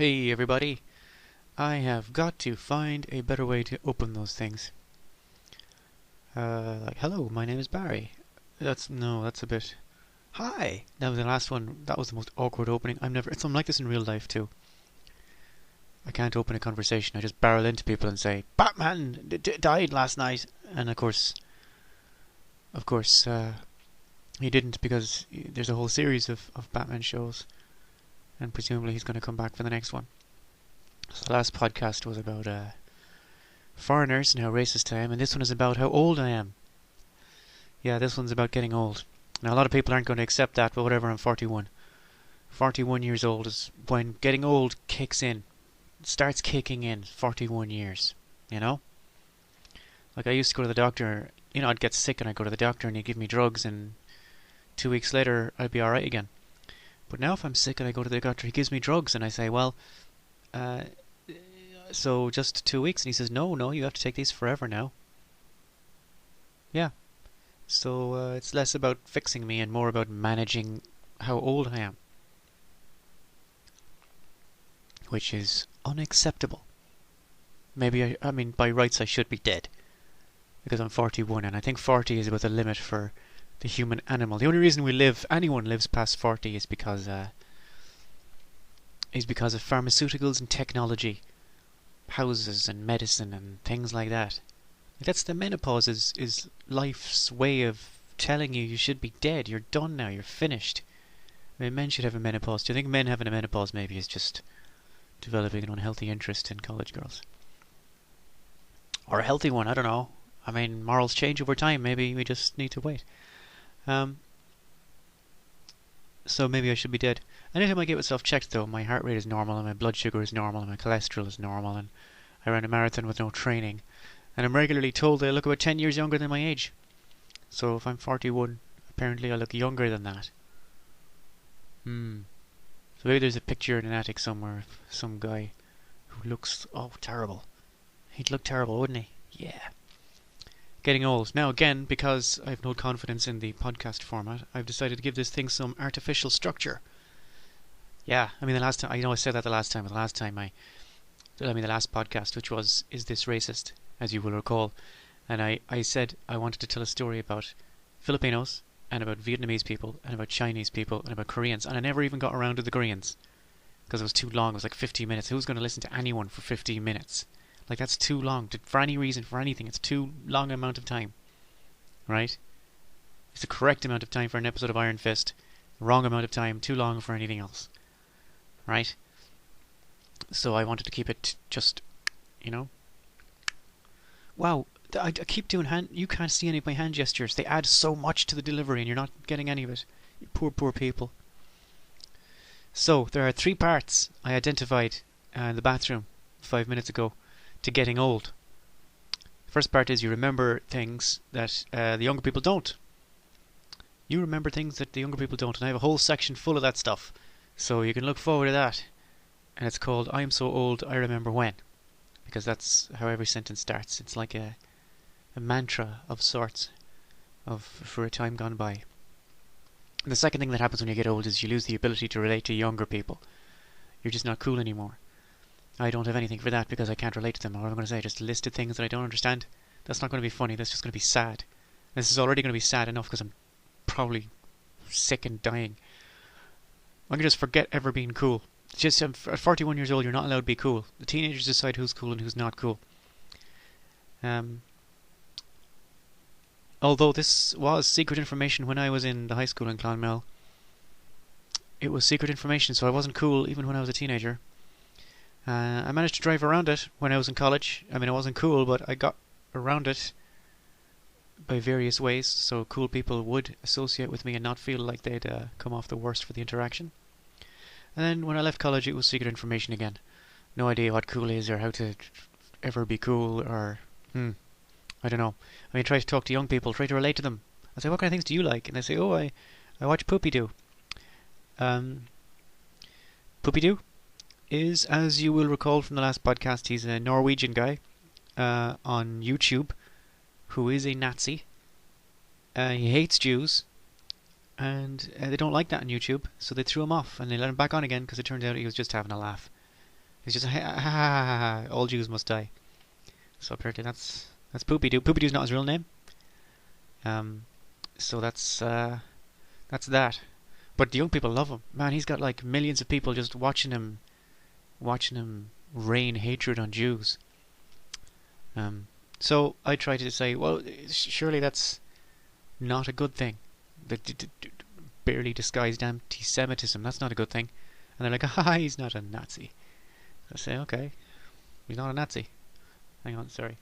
Hey everybody, I have got to find a better way to open those things. Like, hello, my name is Barry. That's a bit... Hi! That was the last one. That was the most awkward opening. I'm like this in real life too. I can't open a conversation. I just barrel into people and say, Batman died last night. And of course, he didn't, because there's a whole series of Batman shows. And presumably he's going to come back for the next one. So the last podcast was about foreigners and how racist I am, and this one is about how old I am. Yeah, this one's about getting old. Now, a lot of people aren't going to accept that, but whatever, I'm 41. 41 years old is when getting old kicks in. It starts kicking in, 41 years, you know? Like, I used to go to the doctor, I'd get sick and I'd go to the doctor and he'd give me drugs, and 2 weeks later, I'd be alright again. But now if I'm sick and I go to the doctor, he gives me drugs, and I say, well, so just 2 weeks? And he says, no, you have to take these forever now. Yeah. So it's less about fixing me and more about managing how old I am. Which is unacceptable. Maybe, I mean, by rights I should be dead. Because I'm 41, and I think 40 is about the limit for the human animal. The only reason anyone lives past 40 is because of pharmaceuticals and technology. Houses and medicine and things like that. That's the menopause is life's way of telling you should be dead. You're done now. You're finished. I mean, men should have a menopause. Do you think men having a menopause maybe is just developing an unhealthy interest in college girls? Or a healthy one, I don't know. I mean, morals change over time. Maybe we just need to wait. So maybe I should be dead. Anytime I get myself checked though, my heart rate is normal and my blood sugar is normal and my cholesterol is normal, and I ran a marathon with no training. And I'm regularly told that I look about 10 years younger than my age. So if I'm 41, apparently I look younger than that. So maybe there's a picture in an attic somewhere of some guy who looks, terrible. He'd look terrible, wouldn't he? Yeah. Getting old. Now again, because I have no confidence in the podcast format, I've decided to give this thing some artificial structure. Yeah, I mean the last time, I said that the last podcast, which was, is this racist, as you will recall. And I said I wanted to tell a story about Filipinos, and about Vietnamese people, and about Chinese people, and about Koreans, and I never even got around to the Koreans, because it was too long. It was like 15 minutes. Who's going to listen to anyone for 15 minutes? Like, that's too long. For any reason, for anything, it's too long amount of time. Right? It's the correct amount of time for an episode of Iron Fist. Wrong amount of time, too long for anything else. Right? So I wanted to keep it just, Wow, I keep doing you can't see any of my hand gestures. They add so much to the delivery and you're not getting any of it. You poor people. So, there are 3 parts I identified in the bathroom 5 minutes ago to getting old. First part is you remember things that the younger people don't. You remember things that the younger people don't, and I have a whole section full of that stuff. So you can look forward to that. And it's called I Am So Old I Remember When. Because that's how every sentence starts. It's like a mantra of sorts for a time gone by. And the second thing that happens when you get old is you lose the ability to relate to younger people. You're just not cool anymore. I don't have anything for that because I can't relate to them. All I'm going to say, just listed things that I don't understand. That's not going to be funny. That's just going to be sad. This is already going to be sad enough because I'm probably sick and dying. I'm going to just forget ever being cool. It's just at 41 years old, you're not allowed to be cool. The teenagers decide who's cool and who's not cool. Although this was secret information when I was in the high school in Clonmel, it was secret information, so I wasn't cool even when I was a teenager. I managed to drive around it when I was in college. I mean, I wasn't cool, but I got around it by various ways, so cool people would associate with me and not feel like they'd come off the worst for the interaction. And then when I left college, it was secret information again. No idea what cool is or how to ever be cool or... I don't know. I mean, try to talk to young people, try to relate to them. I say, what kind of things do you like? And they say, I watch Poopy-Doo. Poopy-Doo is, as you will recall from the last podcast, he's a Norwegian guy on YouTube who is a Nazi. He hates Jews, and they don't like that on YouTube, so they threw him off and they let him back on again because it turned out he was just having a laugh. It's just all Jews must die. So apparently that's Poopy Doo. Poopy Doo's not his real name. Um, so that's that. But the young people love him. Man, he's got like millions of people just watching him rain hatred on Jews. So I try to say, well, surely that's not a good thing. The barely disguised anti-Semitism, that's not a good thing. And they're like, he's not a Nazi. I say, okay, he's not a Nazi. Hang on, sorry.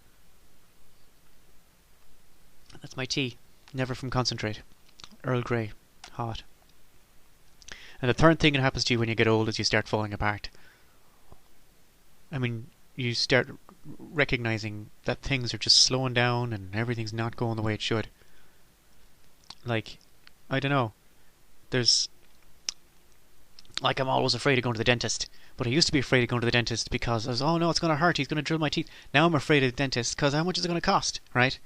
That's my tea. Never from concentrate. Earl Grey. Hot. And the third thing that happens to you when you get old is you start falling apart. I mean, you start recognizing that things are just slowing down and everything's not going the way it should. Like, I don't know. There's... Like, I'm always afraid of going to the dentist. But I used to be afraid of going to the dentist because I was, oh no, it's going to hurt, he's going to drill my teeth. Now I'm afraid of the dentist because how much is it going to cost, right?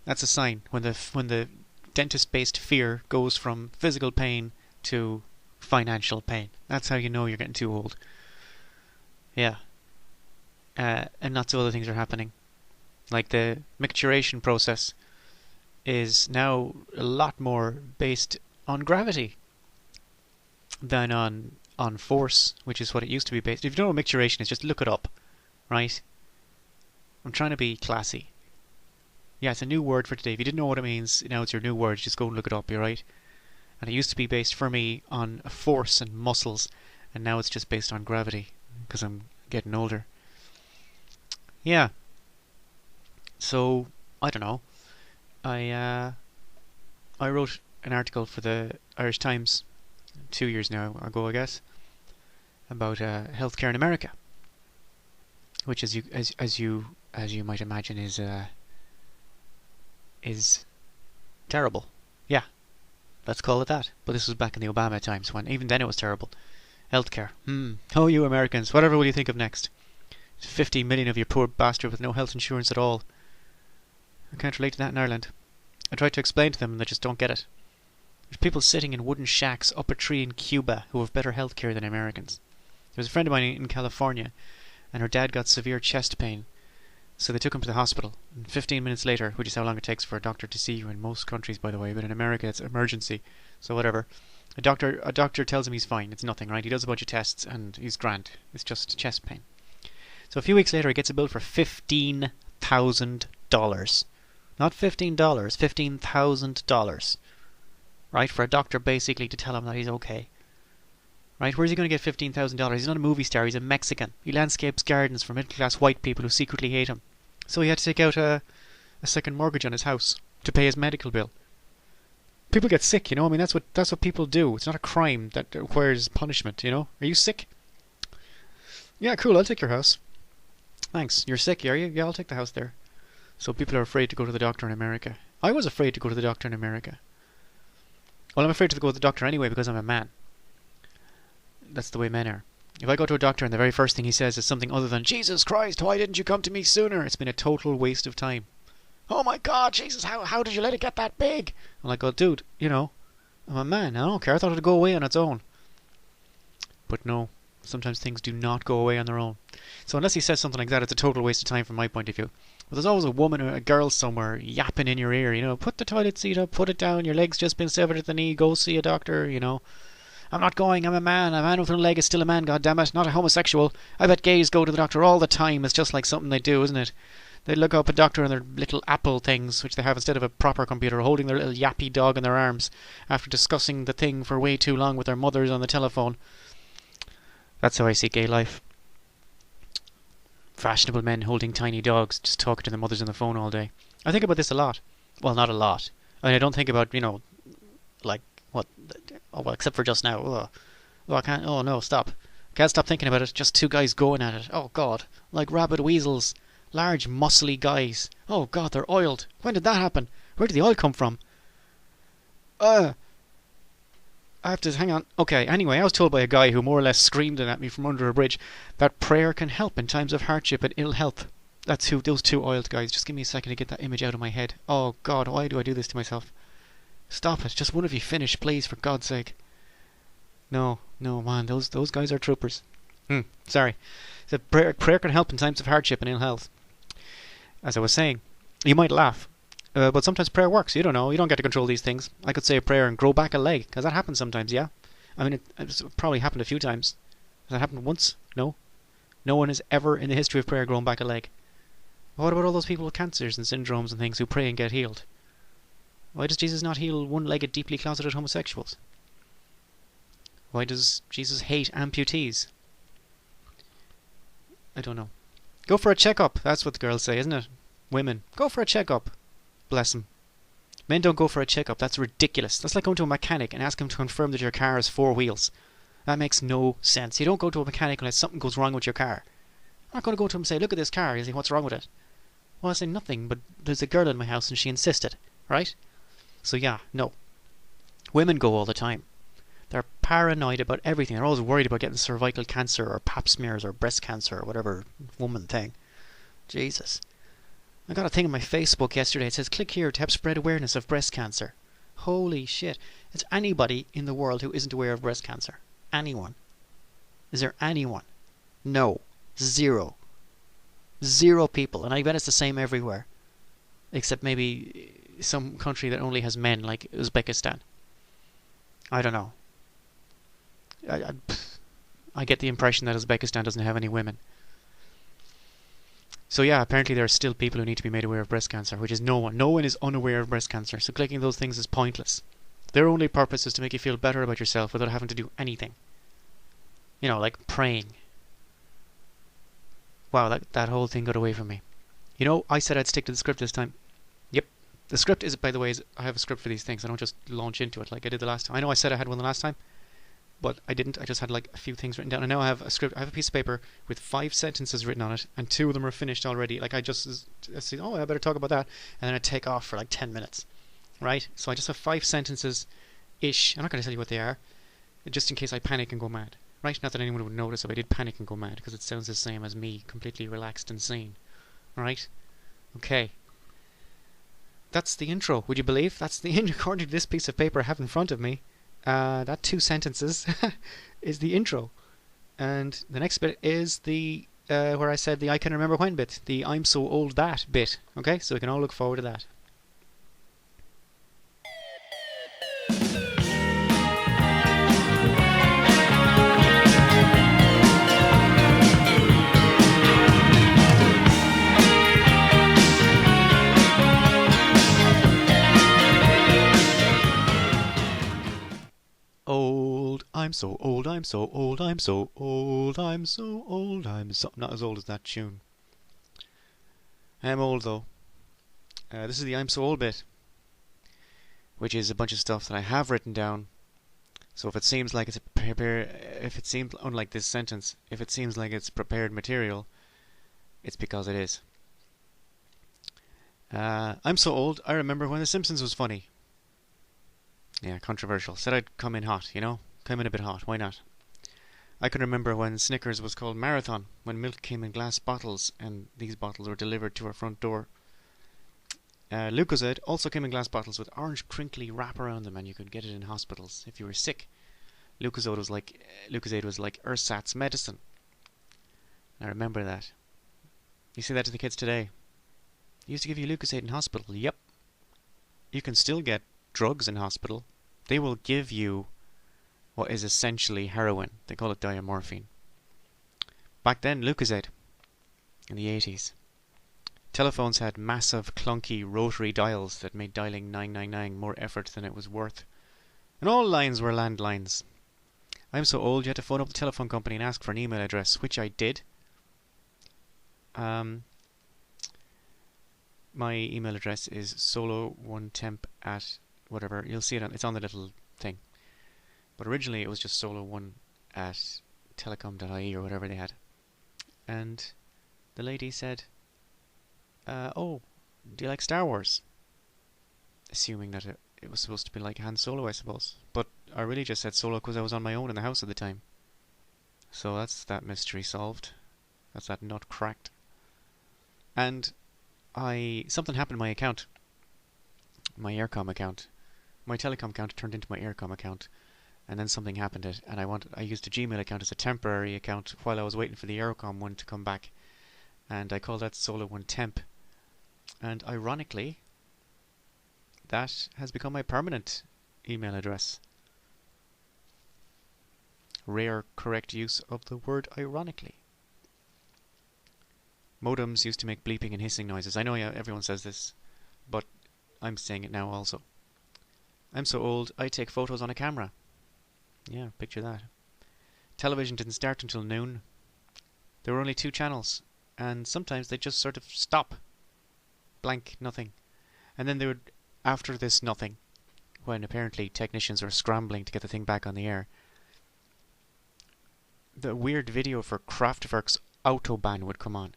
That's a sign when the dentist-based fear goes from physical pain to financial pain. That's how you know you're getting too old. Yeah. And lots of other things are happening. Like the micturition process is now a lot more based on gravity than on force, which is what it used to be based. If you don't know what micturition is, just look it up, right? I'm trying to be classy. Yeah, it's a new word for today. If you didn't know what it means, now it's your new word. Just go and look it up, you're right? And it used to be based for me on force and muscles, and now it's just based on gravity, because I'm getting older. Yeah. So, I don't know. I wrote an article for the Irish Times 2 years now ago, I guess, about healthcare in America, which, as you might imagine, is terrible. Yeah, let's call it that. But this was back in the Obama times when even then it was terrible. Healthcare. Oh, you Americans, whatever will you think of next? 50 million of you poor bastard with no health insurance at all. I can't relate to that in Ireland. I tried to explain to them and they just don't get it. There's people sitting in wooden shacks up a tree in Cuba who have better health care than Americans. There was a friend of mine in California and her dad got severe chest pain. So they took him to the hospital. And 15 minutes later, which is how long it takes for a doctor to see you in most countries, by the way, but in America it's emergency. So whatever. A doctor tells him he's fine. It's nothing, right? He does a bunch of tests and he's grand. It's just chest pain. So a few weeks later, he gets a bill for $15,000. Not $15, $15,000. Right? For a doctor basically to tell him that he's okay. Right? Where's he going to get $15,000? He's not a movie star, he's a Mexican. He landscapes gardens for middle-class white people who secretly hate him. So he had to take out a second mortgage on his house to pay his medical bill. People get sick, you know? I mean, that's what people do. It's not a crime that requires punishment, you know? Are you sick? Yeah, cool, I'll take your house. Thanks. You're sick, are you? Yeah, I'll take the house there. So people are afraid to go to the doctor in America. I was afraid to go to the doctor in America. Well, I'm afraid to go to the doctor anyway because I'm a man. That's the way men are. If I go to a doctor and the very first thing he says is something other than, Jesus Christ, why didn't you come to me sooner? It's been a total waste of time. Oh my God, Jesus, how did you let it get that big? I'm like, oh dude, you know, I'm a man, I don't care, I thought it'd go away on its own. But no, sometimes things do not go away on their own. So unless he says something like that, it's a total waste of time from my point of view. But there's always a woman or a girl somewhere yapping in your ear, you know, put the toilet seat up, put it down, your leg's just been severed at the knee, go see a doctor, you know. I'm not going, I'm a man with a leg is still a man, goddammit, not a homosexual. I bet gays go to the doctor all the time, it's just like something they do, isn't it? They look up a doctor on their little Apple things, which they have instead of a proper computer, holding their little yappy dog in their arms, after discussing the thing for way too long with their mothers on the telephone. That's how I see gay life. Fashionable men holding tiny dogs, just talking to their mothers on the phone all day. I think about this a lot. Well, not a lot. I mean, I don't think about, you know, like, what, oh, well, except for just now. Oh, I can't, oh no, stop. Can't stop thinking about it, just two guys going at it. Oh God, like rabid weasels. Large, muscly guys. Oh God, they're oiled. When did that happen? Where did the oil come from? I have to, hang on. Okay, anyway, I was told by a guy who more or less screamed at me from under a bridge that prayer can help in times of hardship and ill health. That's who, those two oiled guys. Just give me a second to get that image out of my head. Oh God, why do I do this to myself? Stop it. Just one of you finish, please, for God's sake. No, man, those guys are troopers. Sorry. So prayer can help in times of hardship and ill health. As I was saying, you might laugh, but sometimes prayer works. You don't know. You don't get to control these things. I could say a prayer and grow back a leg, because that happens sometimes, yeah? I mean, it's probably happened a few times. Has that happened once? No? No one has ever in the history of prayer grown back a leg. What about all those people with cancers and syndromes and things who pray and get healed? Why does Jesus not heal one-legged, deeply closeted homosexuals? Why does Jesus hate amputees? I don't know. Go for a checkup. That's what the girls say, isn't it? Women, go for a checkup. Bless them. Men don't go for a checkup. That's ridiculous. That's like going to a mechanic and asking him to confirm that your car has 4 wheels. That makes no sense. You don't go to a mechanic unless something goes wrong with your car. I'm not going to go to him and say, look at this car. He'll say, what's wrong with it? Well, I say nothing, but there's a girl in my house and she insisted. Right? So yeah, no. Women go all the time. They're paranoid about everything. They're always worried about getting cervical cancer or pap smears or breast cancer or whatever woman thing. Jesus. I got a thing on my Facebook yesterday. It says, click here to help spread awareness of breast cancer. Holy shit. It's anybody in the world who isn't aware of breast cancer. Anyone. Is there anyone? No. Zero. Zero people. And I bet it's the same everywhere. Except maybe some country that only has men, like Uzbekistan. I don't know. I get the impression that Uzbekistan doesn't have any women. So yeah, apparently there are still people who need to be made aware of breast cancer, which is no one. No one is unaware of breast cancer, so clicking those things is pointless. Their only purpose is to make you feel better about yourself without having to do anything. You know, like praying. Wow, that whole thing got away from me. You know, I said I'd stick to the script this time. Yep. The script is, by the way, I have a script for these things. I don't just launch into it like I did the last time. I know I said I had one the last time, but I didn't. I just had like a few things written down. And now I have a script. I have a piece of paper with 5 sentences written on it, and 2 of them are finished already. Like I see, oh, I better talk about that, and then I take off for like 10 minutes, right? So I just have 5 sentences-ish. I'm not going to tell you what they are, just in case I panic and go mad, right? Not that anyone would notice if I did panic and go mad, because it sounds the same as me, completely relaxed and sane, right? Okay. That's the intro. Would you believe? That's the intro. According to this piece of paper I have in front of me. That 2 sentences is the intro, and the next bit is the where I said the I can remember when bit, the I'm so old that bit. Okay, so we can all look forward to that. Old, I'm so old, I'm so old, I'm so old, I'm so old, I'm so... Not as old as that tune. I'm old though. This is the I'm so old bit, which is a bunch of stuff that I have written down. So if it seems like it's if it seems, unlike this sentence, if it seems like it's prepared material, it's because it is. I'm so old, I remember when The Simpsons was funny. Yeah, controversial. Said I'd come in hot, you know? Come in a bit hot, why not? I can remember when Snickers was called Marathon, when milk came in glass bottles, and these bottles were delivered to our front door. Lucozade also came in glass bottles with orange crinkly wrap around them, and you could get it in hospitals if you were sick. Lucozade was like ersatz medicine. I remember that. You say that to the kids today. They used to give you Lucozade in hospital. Yep. You can still get drugs in hospital. They will give you what is essentially heroin. They call it diamorphine. Back then, Lucozade, in the 80s. Telephones had massive, clunky, rotary dials that made dialing 999 more effort than it was worth. And all lines were landlines. I'm so old you had to phone up the telephone company and ask for an email address, which I did. My email address is solo1temp at whatever. You'll see it it's on the little thing. But originally it was just solo1 at telecom.ie or whatever they had. And the lady said, oh, do you like Star Wars? Assuming that it was supposed to be like Han Solo, I suppose. But I really just said Solo because I was on my own in the house at the time. So that's that mystery solved. That's that nut cracked. And something happened to my account. My Aircom account. My telecom account turned into my Aircom account. and then something happened. And I used a Gmail account as a temporary account while I was waiting for the Aerocom one to come back, and I called that Solo One Temp. And ironically, that has become my permanent email address. Rare correct use of the word ironically. Modems used to make bleeping and hissing noises. I know everyone says this, but I'm saying it now also. I'm so old, I take photos on a camera. Yeah, picture that. Television didn't start until noon. There were only 2 channels, and sometimes they just sort of stop. Blank, nothing. And then they would, after this nothing, when apparently technicians were scrambling to get the thing back on the air, the weird video for Kraftwerk's Autobahn would come on.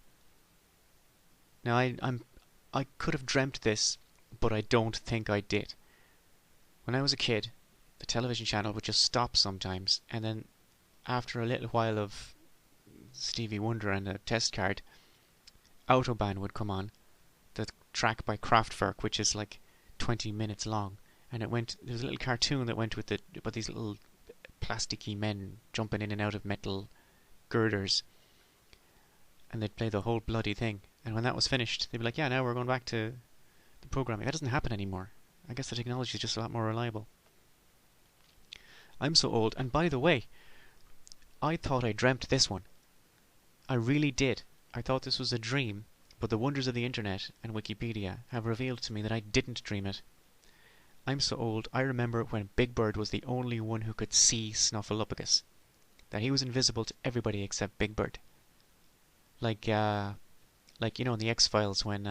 Now I could have dreamt this, but I don't think I did. When I was a kid, the television channel would just stop sometimes, and then after a little while of Stevie Wonder and a test card, Autobahn would come on, the track by Kraftwerk, which is like 20 minutes long, and there was a little cartoon that went with it about these little plasticky men jumping in and out of metal girders, and they'd play the whole bloody thing. And when that was finished, they'd be like, yeah, now we're going back to the programming. That doesn't happen anymore. I guess the technology is just a lot more reliable. I'm so old. And by the way, I thought I dreamt this one. I really did. I thought this was a dream, but the wonders of the internet and Wikipedia have revealed to me that I didn't dream it. I'm so old, I remember when Big Bird was the only one who could see Snuffleupagus. That he was invisible to everybody except Big Bird. Like you know in the X-Files when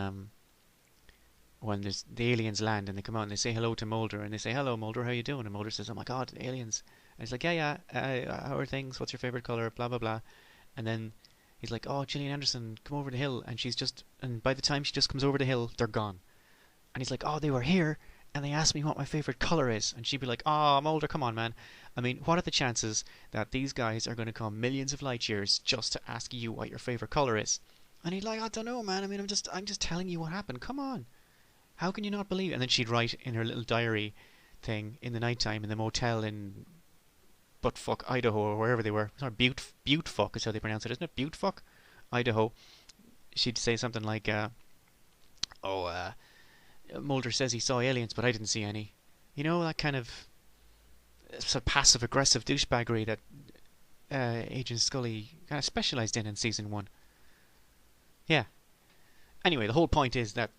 there's the aliens land and they come out and they say hello to Mulder and they say, hello Mulder, how you doing? And Mulder says, oh my god, aliens. And he's like, yeah, how are things? What's your favourite colour? Blah blah blah. And then he's like, oh, Gillian Anderson, come over the hill. And by the time she just comes over the hill, they're gone. And he's like, oh, they were here and they asked me what my favourite colour is. And she'd be like, oh, Mulder, come on, man. I mean, what are the chances that these guys are going to come millions of light years just to ask you what your favourite colour is? And he'd like, I don't know, man. I mean, I'm just telling you what happened. Come on. How can you not believe it? And then she'd write in her little diary thing in the nighttime in the motel in Buttfuck, Idaho, or wherever they were. Sorry, Butefuck is how they pronounce it, isn't it? Butefuck, Idaho. She'd say something like, Mulder says he saw aliens, but I didn't see any. You know, that kind of sort of passive-aggressive douchebaggery that Agent Scully kind of specialised in season 1. Yeah. Anyway, the whole point is that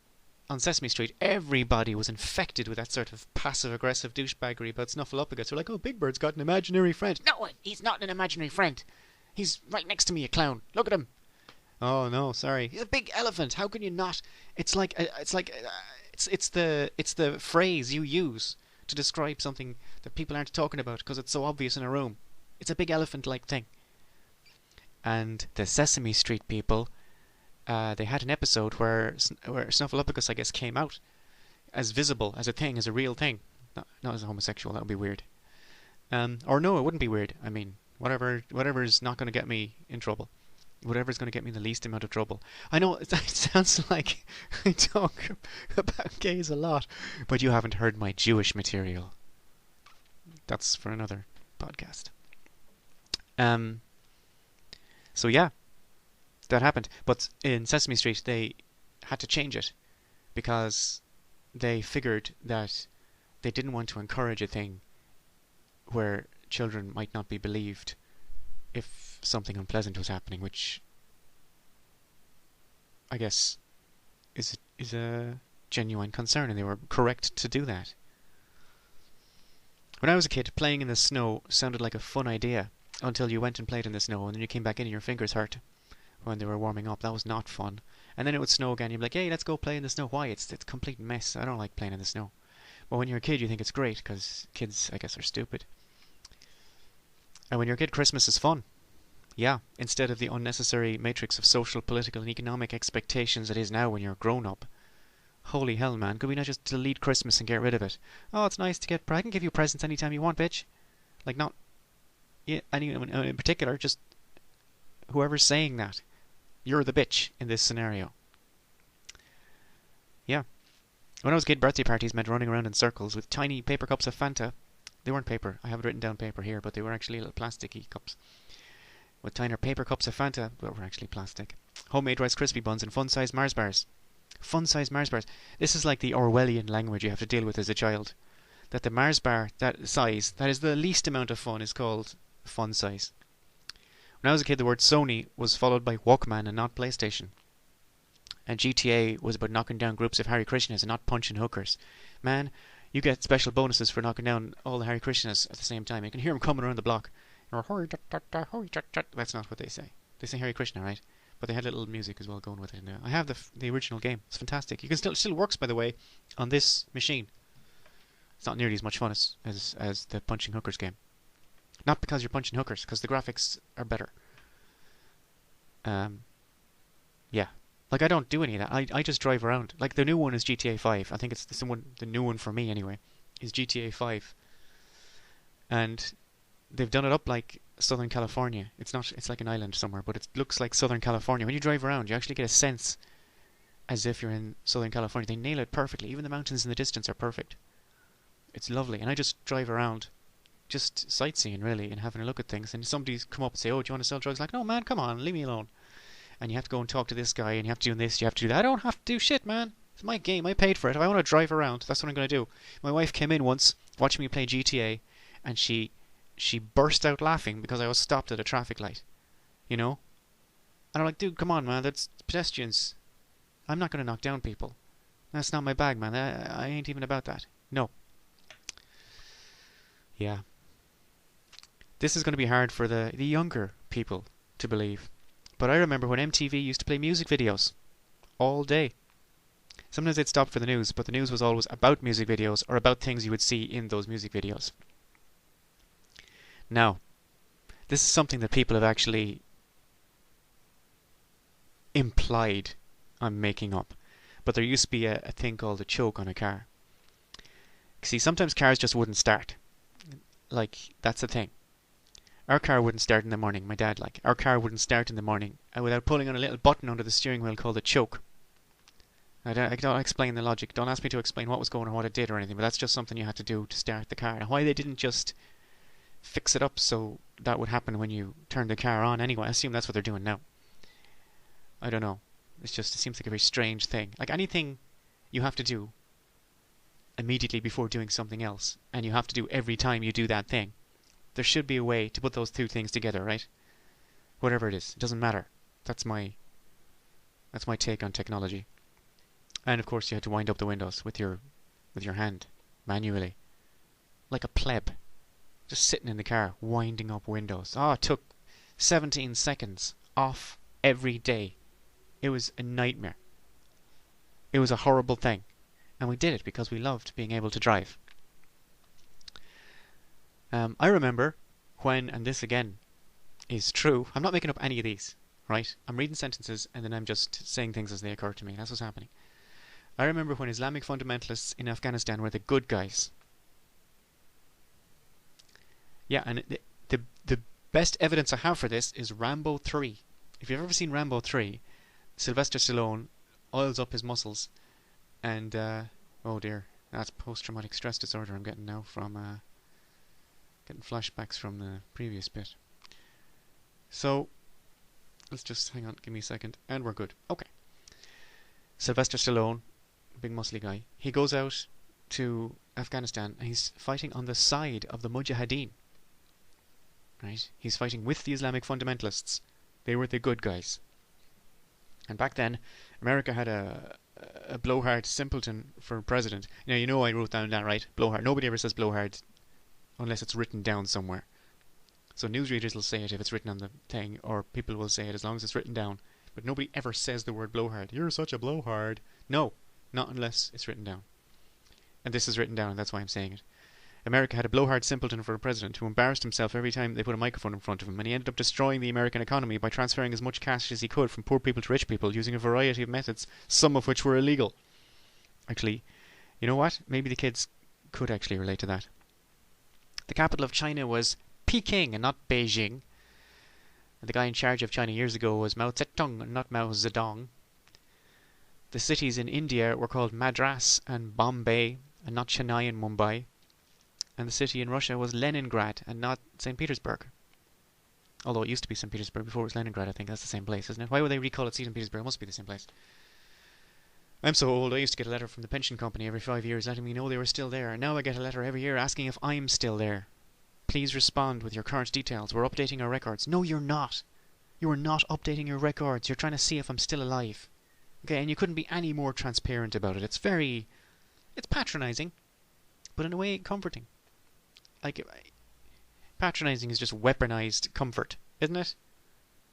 on Sesame Street, everybody was infected with that sort of passive-aggressive douchebaggery about Snuffleupagus. They're like, oh, Big Bird's got an imaginary friend. No, he's not an imaginary friend. He's right next to me, a clown. Look at him. Oh no, sorry. He's a big elephant. How can you not? It's the phrase you use to describe something that people aren't talking about because it's so obvious in a room. It's a big elephant-like thing. And the Sesame Street people, they had an episode where Snuffleupagus, I guess, came out as visible, as a thing, as a real thing. Not as a homosexual, that would be weird. Or no, it wouldn't be weird. I mean, whatever is not going to get me in trouble. Whatever's going to get me the least amount of trouble. I know it sounds like I talk about gays a lot, but you haven't heard my Jewish material. That's for another podcast. So yeah, that happened. But in Sesame Street, they had to change it because they figured that they didn't want to encourage a thing where children might not be believed if something unpleasant was happening, which I guess is a genuine concern, and they were correct to do that. When I was a kid, playing in the snow sounded like a fun idea until you went and played in the snow, and then you came back in and your fingers hurt when they were warming up. That was not fun. And then it would snow again. You'd be like, hey, let's go play in the snow. Why? It's a complete mess. I don't like playing in the snow. But when you're a kid, you think it's great because kids, I guess, are stupid. And when you're a kid, Christmas is fun. Yeah, instead of the unnecessary matrix of social, political, and economic expectations it is now when you're grown up. Holy hell, man. Could we not just delete Christmas and get rid of it? Oh, it's nice to get... I can give you presents anytime you want, bitch. Like, not... Yeah, anyone in particular, just... Whoever's saying that. You're the bitch in this scenario. Yeah. When I was a kid, birthday parties meant running around in circles with tiny paper cups of Fanta. They weren't paper. I have it written down paper here, but they were actually little plasticky cups. With tiny paper cups of Fanta, but were actually plastic. Homemade Rice Krispie buns and fun-sized Mars bars. Fun-sized Mars bars. This is like the Orwellian language you have to deal with as a child. That the Mars bar, that size, that is the least amount of fun, is called fun size. When I was a kid, the word Sony was followed by Walkman and not PlayStation. And GTA was about knocking down groups of Hare Krishnas and not punching hookers. Man, you get special bonuses for knocking down all the Hare Krishnas at the same time. You can hear them coming around the block. That's not what they say. They say Hare Krishna, right? But they had a little music as well going with it. I have the original game. It's fantastic. You can still works, by the way, on this machine. It's not nearly as much fun as the punching hookers game. Not because you're punching hookers, because the graphics are better. Yeah. Like, I don't do any of that. I just drive around. Like, the new one is GTA 5. I think it's the new one for me, anyway, is GTA 5. And they've done it up like Southern California. It's not. It's like an island somewhere, but it looks like Southern California. When you drive around, you actually get a sense as if you're in Southern California. They nail it perfectly. Even the mountains in the distance are perfect. It's lovely. And I just drive around, just sightseeing, really, and having a look at things. And somebody's come up and say, "Oh, do you want to sell drugs?" Like, no, man, come on, leave me alone. And you have to go and talk to this guy, and you have to do this, you have to do that. I don't have to do shit, man. It's my game. I paid for it. If I want to drive around, that's what I'm going to do. My wife came in once, watching me play GTA, and she burst out laughing because I was stopped at a traffic light. You know? And I'm like, dude, come on, man. That's pedestrians. I'm not going to knock down people. That's not my bag, man. I ain't even about that. No. Yeah. This is going to be hard for the younger people to believe. But I remember when MTV used to play music videos all day. Sometimes they'd stop for the news, but the news was always about music videos or about things you would see in those music videos. Now, this is something that people have actually implied I'm making up. But there used to be a thing called a choke on a car. See, sometimes cars just wouldn't start. Like, that's the thing. Our car wouldn't start in the morning, my dad like. Our car wouldn't start in the morning without pulling on a little button under the steering wheel called a choke. I don't explain the logic. Don't ask me to explain what was going on, what it did or anything, but that's just something you had to do to start the car. And why they didn't just fix it up so that would happen when you turn the car on anyway. I assume that's what they're doing now. I don't know. It seems like a very strange thing. Like anything you have to do immediately before doing something else, and you have to do every time you do that thing. There should be a way to put those two things together, right? Whatever it is, it doesn't matter. That's my take on technology. And of course, you had to wind up the windows with your hand manually, like a pleb, just sitting in the car winding up windows. Oh, it took 17 seconds off every day. It was a nightmare. It was a horrible thing, and we did it because we loved being able to drive. I remember when, and this again is true, I'm not making up any of these, right? I'm reading sentences and then I'm just saying things as they occur to me. That's what's happening. I remember when Islamic fundamentalists in Afghanistan were the good guys. Yeah, and the best evidence I have for this is Rambo 3. If you've ever seen Rambo 3, Sylvester Stallone oils up his muscles and, oh dear, that's post-traumatic stress disorder I'm getting now from, getting flashbacks from the previous bit. So, let's just hang on, give me a second, and we're good. Okay. Sylvester Stallone, big muscly guy, he goes out to Afghanistan and he's fighting on the side of the Mujahideen. Right? He's fighting with the Islamic fundamentalists. They were the good guys. And back then, America had a blowhard simpleton for president. Now, you know I wrote down that, right? Blowhard. Nobody ever says blowhard unless it's written down somewhere. So newsreaders will say it if it's written on the thing, or people will say it as long as it's written down. But nobody ever says the word blowhard. You're such a blowhard. No, not unless it's written down. And this is written down, and that's why I'm saying it. America had a blowhard simpleton for a president who embarrassed himself every time they put a microphone in front of him, and he ended up destroying the American economy by transferring as much cash as he could from poor people to rich people using a variety of methods, some of which were illegal. Actually, you know what? Maybe the kids could actually relate to that. The capital of China was Peking and not Beijing. The guy in charge of China years ago was Mao Zedong and not Mao Zedong. The cities in India were called Madras and Bombay and not Chennai and Mumbai. And the city in Russia was Leningrad and not St. Petersburg. Although it used to be St. Petersburg before it was Leningrad, I think. That's the same place, isn't it? Why would they recall it St. Petersburg? It must be the same place. I'm so old, I used to get a letter from the pension company every 5 years letting me know they were still there. And now I get a letter every year asking if I'm still there. Please respond with your current details. We're updating our records. No, you're not. You are not updating your records. You're trying to see if I'm still alive. Okay, and you couldn't be any more transparent about it. It's patronising, but in a way comforting. Like, patronising is just weaponized comfort, isn't it?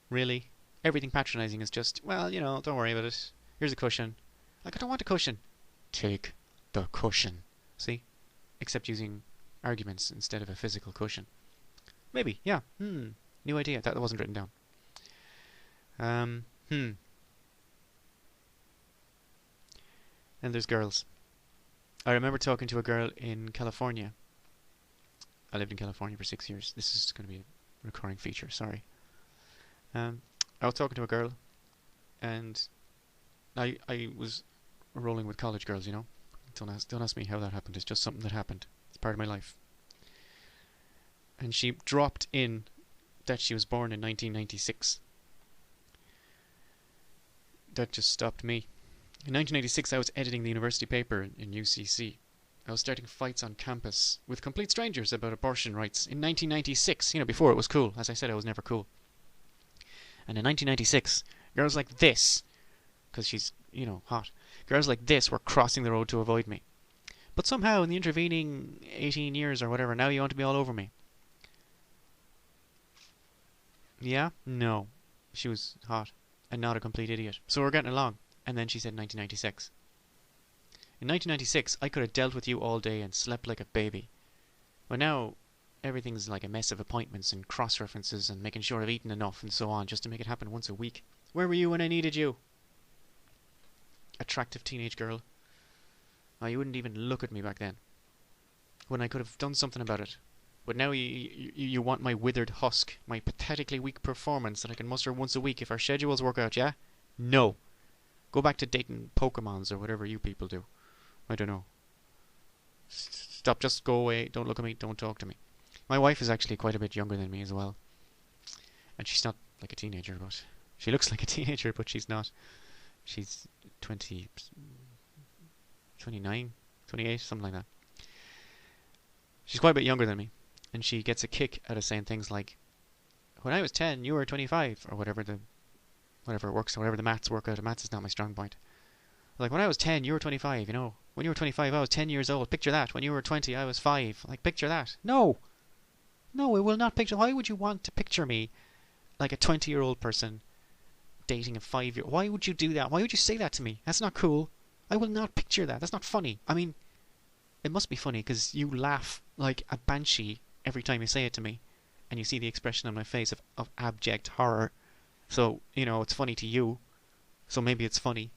Really? Everything patronising is just, well, don't worry about it. Here's a cushion. Like, I don't want a cushion. Take the cushion. See? Except using arguments instead of a physical cushion. Maybe, yeah. New idea. That wasn't written down. And there's girls. I remember talking to a girl in California. I lived in California for 6 years. This is going to be a recurring feature, sorry. I was talking to a girl, and I was rolling with college girls, Don't ask me how that happened. It's just something that happened. It's part of my life. And she dropped in that she was born in 1996. That just stopped me. In 1996, I was editing the university paper in UCC. I was starting fights on campus with complete strangers about abortion rights. In 1996, before it was cool. As I said, I was never cool. And in 1996, girls like this, because she's, hot, girls like this were crossing the road to avoid me. But somehow, in the intervening 18 years or whatever, now you want to be all over me. Yeah? No. She was hot and not a complete idiot. So we're getting along. And then she said 1996. In 1996, I could have dealt with you all day and slept like a baby. But now, everything's like a mess of appointments and cross-references and making sure I've eaten enough and so on, just to make it happen once a week. Where were you when I needed you? Attractive teenage girl. Oh, you wouldn't even look at me back then. When I could have done something about it. But now you want my withered husk, my pathetically weak performance that I can muster once a week if our schedules work out, yeah? No. Go back to dating Pokemons or whatever you people do. I don't know. Stop, just go away. Don't look at me. Don't talk to me. My wife is actually quite a bit younger than me as well. And she's not like a teenager, but... She looks like a teenager, but she's not. She's 29, 28, something like that. She's quite a bit younger than me. And she gets a kick out of saying things like, when I was 10, you were 25, or whatever it works, whatever the maths work out. Maths is not my strong point. Like, when I was 10, you were 25, When you were 25, I was 10 years old. Picture that. When you were 20, I was 5. Like, picture that. No! No, it will not picture... Why would you want to picture me like a 20-year-old person dating a 5-year... Why would you do that? Why would you say that to me? That's not cool. I will not picture that. That's not funny. I mean, it must be funny because you laugh like a banshee every time you say it to me. And you see the expression on my face of abject horror. So, it's funny to you. So maybe it's funny.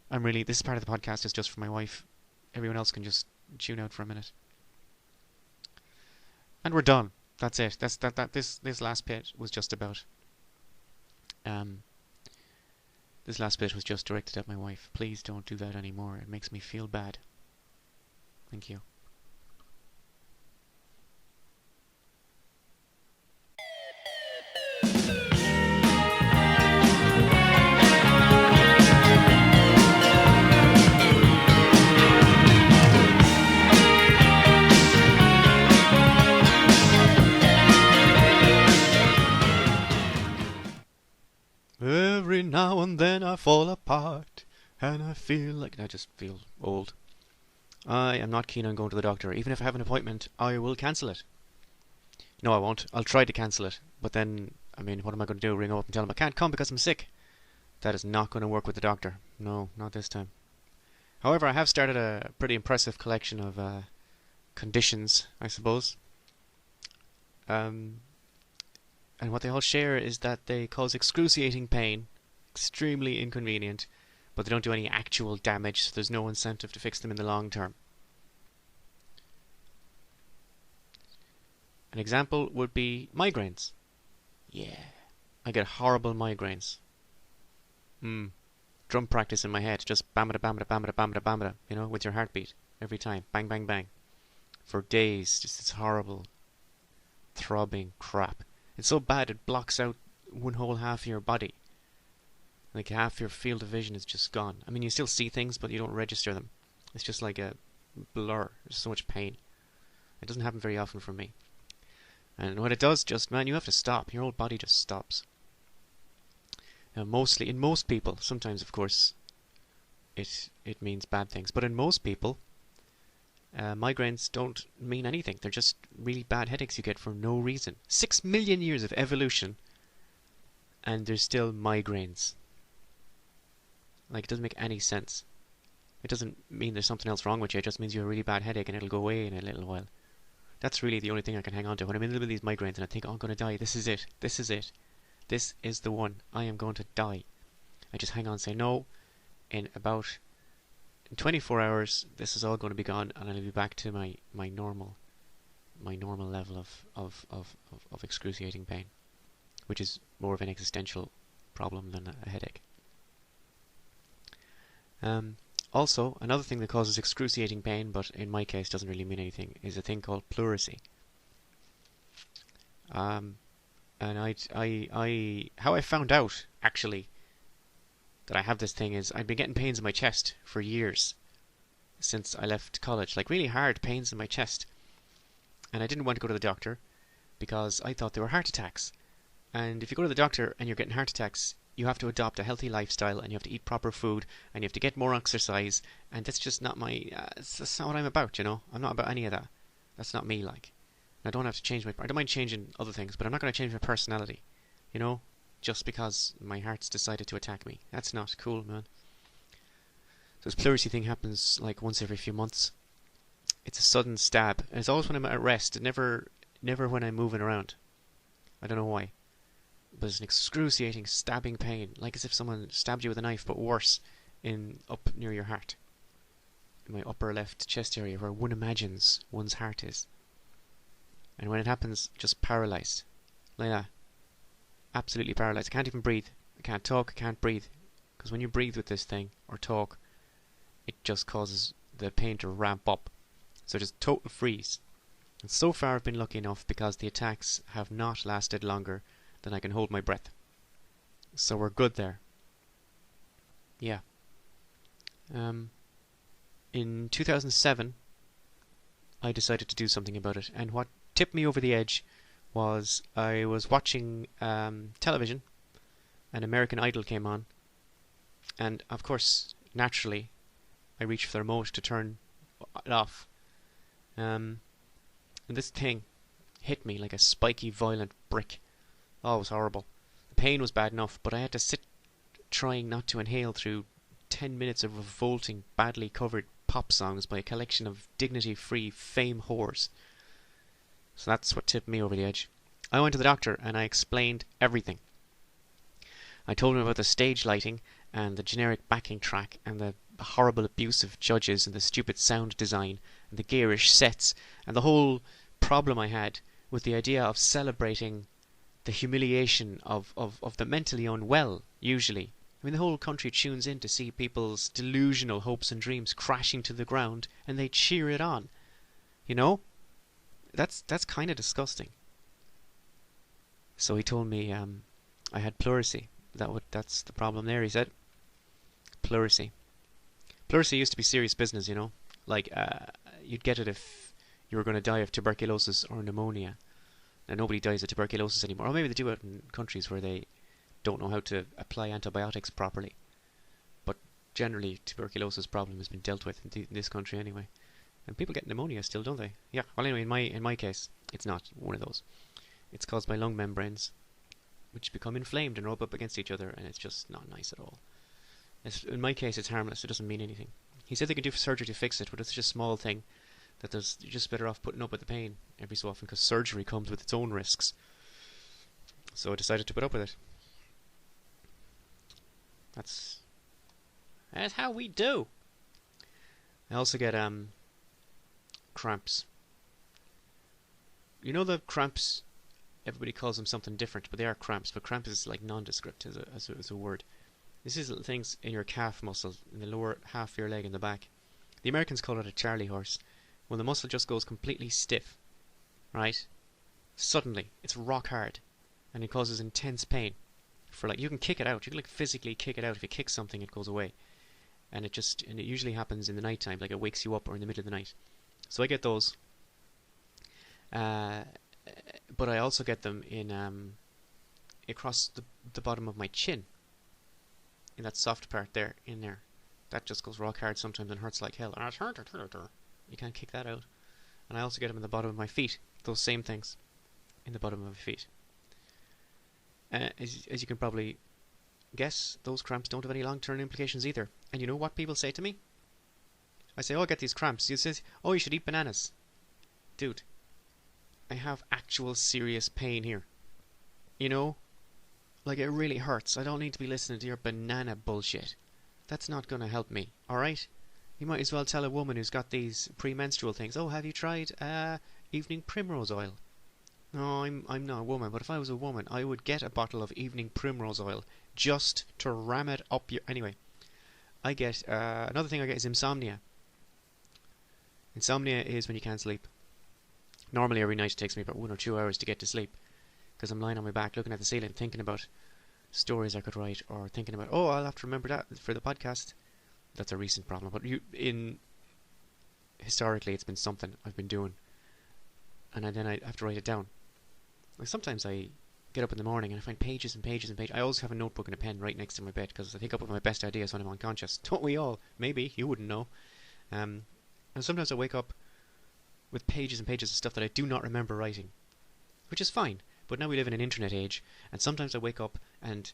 This part of the podcast is just for my wife. Everyone else can just tune out for a minute. And we're done. That's it. This last bit was just about... this last bit was just directed at my wife. Please don't do that anymore. It makes me feel bad. Thank you. Every now and then I fall apart, and I just feel old. I am not keen on going to the doctor. Even if I have an appointment, I will cancel it. No, I won't. I'll try to cancel it. But then, what am I going to do? Ring up and tell them I can't come because I'm sick? That is not going to work with the doctor. No, not this time. However, I have started a pretty impressive collection of conditions, I suppose. And what they all share is that they cause excruciating pain, extremely inconvenient, but they don't do any actual damage, so there's no incentive to fix them in the long term. An example would be migraines. Yeah, I get horrible migraines. Drum practice in my head, just bamada bamada bamada bamada bamada, with your heartbeat. every time. Bang, bang, bang. For days, just this horrible, throbbing crap. It's so bad it blocks out one whole half of your body. Like half your field of vision is just gone. I mean, you still see things, but you don't register them. It's just like a blur. There's so much pain. It doesn't happen very often for me. And when it does, just, man, you have to stop. Your whole body just stops. Now, mostly, in most people, sometimes, of course, it means bad things. But in most people, migraines don't mean anything. They're just really bad headaches you get for no reason. 6 million years of evolution, and there's still migraines. Like, it doesn't make any sense. It doesn't mean there's something else wrong with you. It just means you have a really bad headache and it'll go away in a little while. That's really the only thing I can hang on to. When I'm in the middle of these migraines and I think, oh, I'm going to die, this is it. This is it. This is the one. I am going to die. I just hang on and say, no, in 24 hours, this is all going to be gone and I'll be back to my normal level of excruciating pain, which is more of an existential problem than a headache. Also, another thing that causes excruciating pain, but in my case doesn't really mean anything, is a thing called pleurisy. And how I found out, actually, that I have this thing is I've been getting pains in my chest for years since I left college, like really hard pains in my chest. And I didn't want to go to the doctor because I thought they were heart attacks. And if you go to the doctor and you're getting heart attacks, you have to adopt a healthy lifestyle and you have to eat proper food and you have to get more exercise, and that's just not that's not what I'm about, you know. I'm not about any of that. That's not me, like. I don't have to change I don't mind changing other things, but I'm not going to change my personality, you know, just because my heart's decided to attack me. That's not cool, man. So this pleurisy thing happens like once every few months. It's a sudden stab, and it's always when I'm at rest, never when I'm moving around. I don't know why. But it's an excruciating stabbing pain, like as if someone stabbed you with a knife, but worse, up near your heart. In my upper left chest area, where one imagines one's heart is. And when it happens, just paralysed. Like that. Absolutely paralysed. I can't even breathe. I can't talk, I can't breathe. Because when you breathe with this thing, or talk, it just causes the pain to ramp up. So just total freeze. And so far I've been lucky enough because the attacks have not lasted longer than I can hold my breath. So we're good there. Yeah. In 2007, I decided to do something about it. And what tipped me over the edge was I was watching television, and American Idol came on. And of course, naturally, I reached for the remote to turn it off. And this thing hit me like a spiky, violent brick. Oh, it was horrible. The pain was bad enough, but I had to sit trying not to inhale through 10 minutes of revolting, badly covered pop songs by a collection of dignity-free fame whores. So that's what tipped me over the edge. I went to the doctor and I explained everything. I told him about the stage lighting and the generic backing track and the horrible abuse of judges and the stupid sound design and the garish sets and the whole problem I had with the idea of celebrating the humiliation of the mentally unwell, usually. I mean, the whole country tunes in to see people's delusional hopes and dreams crashing to the ground, and they cheer it on. You know? That's kind of disgusting. So he told me I had pleurisy. That's the problem there, he said. Pleurisy. Pleurisy used to be serious business, you know? Like, you'd get it if you were going to die of tuberculosis or pneumonia. And nobody dies of tuberculosis anymore. Or maybe they do it in countries where they don't know how to apply antibiotics properly. But generally, tuberculosis problem has been dealt with in this country anyway. And people get pneumonia still, don't they? Yeah. Well, anyway, in my case, it's not one of those. It's caused by lung membranes, which become inflamed and rub up against each other, and it's just not nice at all. In my case, it's harmless. It doesn't mean anything. He said they could do surgery to fix it, but it's just a small thing. That you're just better off putting up with the pain every so often, because surgery comes with its own risks. So I decided to put up with it. That's how we do. I also get cramps. You know the cramps, everybody calls them something different, but they are cramps. But cramp is like nondescript as a word. This is little things in your calf muscle, in the lower half of your leg in the back. The Americans call it a Charlie horse. When the muscle just goes completely stiff, right? Suddenly, it's rock hard, and it causes intense pain. For like, you can kick it out. You can like physically kick it out. If you kick something, it goes away. And it usually happens in the night time, like it wakes you up or in the middle of the night. So I get those. But I also get them in across the bottom of my chin, in that soft part there, in there. That just goes rock hard sometimes and hurts like hell. You can't kick that out. And I also get them in the bottom of my feet. Those same things in the bottom of my feet. As you can probably guess, those cramps don't have any long-term implications either. And you know what people say to me? I say, oh, I get these cramps. You say, oh, you should eat bananas. Dude, I have actual serious pain here. You know? Like, it really hurts. I don't need to be listening to your banana bullshit. That's not going to help me, alright? You might as well tell a woman who's got these premenstrual things, oh, have you tried evening primrose oil? No, I'm not a woman, but if I was a woman, I would get a bottle of evening primrose oil just to ram it up your... Anyway, I get... another thing I get is insomnia. Insomnia is when you can't sleep. Normally every night it takes me about 1 or 2 hours to get to sleep, because I'm lying on my back looking at the ceiling thinking about stories I could write, or thinking about, oh, I'll have to remember that for the podcast. That's a recent problem, but historically it's been something I've been doing, and then I have to write it down. Like, sometimes I get up in the morning and I find pages and pages and pages. I always have a notebook and a pen right next to my bed, because I think up with my best ideas when I'm unconscious. Don't we all? Maybe you wouldn't know. And sometimes I wake up with pages and pages of stuff that I do not remember writing, which is fine. But now we live in an internet age, and sometimes I wake up and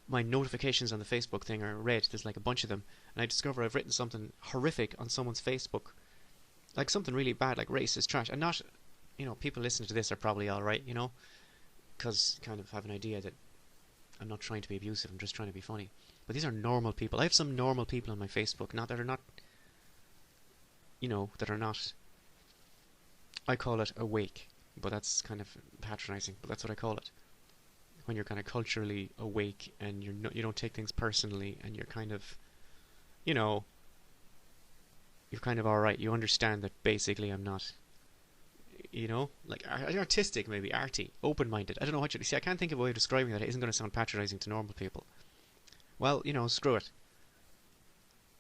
my notifications on the Facebook thing are red. There's like a bunch of them, and I discover I've written something horrific on someone's Facebook, like something really bad, like racist trash. And not, you know, people listening to this are probably alright, you know, because kind of have an idea that I'm not trying to be abusive, I'm just trying to be funny. But these are normal people. I have some normal people on my Facebook, not that are not, you know, that are not, I call it awake, but that's kind of patronizing, but that's what I call it. When you're kind of culturally awake and you don't take things personally, and you're kind of, you know, you're kind of alright. You understand that basically I'm not, you know, like artistic, maybe arty, open-minded. I don't know what you see. I can't think of a way of describing that. It isn't going to sound patronizing to normal people. Well, you know, screw it.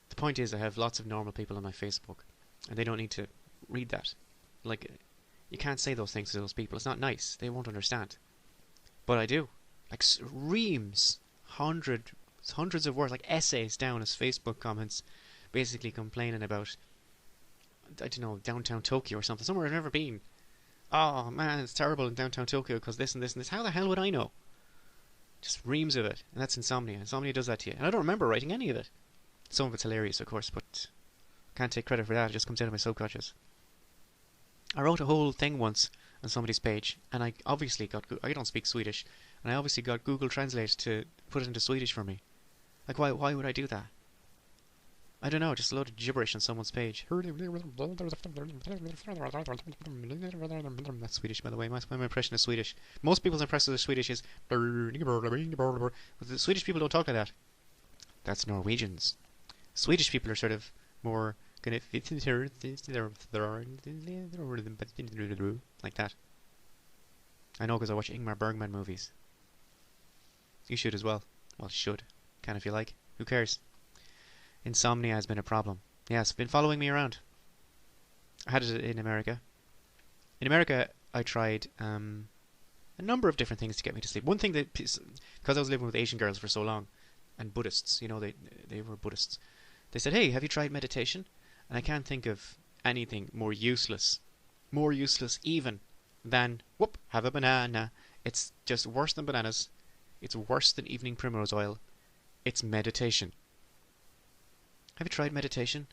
The point is, I have lots of normal people on my Facebook, and they don't need to read that. Like, you can't say those things to those people. It's not nice. They won't understand. But I do. Like, reams, hundreds of words, like essays down as Facebook comments, basically complaining about, I don't know, downtown Tokyo or something, somewhere I've never been. Oh man, it's terrible in downtown Tokyo because this and this and this. How the hell would I know? Just reams of it. And that's insomnia. Insomnia does that to you. And I don't remember writing any of it. Some of it's hilarious, of course, but I can't take credit for that. It just comes out of my subconscious. I wrote a whole thing once on somebody's page, and I obviously I don't speak Swedish, and I obviously got Google Translate to put it into Swedish for me. Like, why would I do that? I don't know, just a load of gibberish on someone's page. That's Swedish, by the way. My impression of Swedish. Most people's impression of Swedish is... But the Swedish people don't talk like that. That's Norwegians. Swedish people are sort of more... like that. I know, because I watch Ingmar Bergman movies. You should as well. Well, should. Can if you like. Who cares? Insomnia has been a problem. Yeah, it's been following me around. I had it in America. In America, I tried a number of different things to get me to sleep. One thing that, because I was living with Asian girls for so long, and Buddhists, you know, they were Buddhists. They said, hey, have you tried meditation? And I can't think of anything more useless even than, whoop, have a banana. It's just worse than bananas. It's worse than evening primrose oil. It's meditation. Have you tried meditation?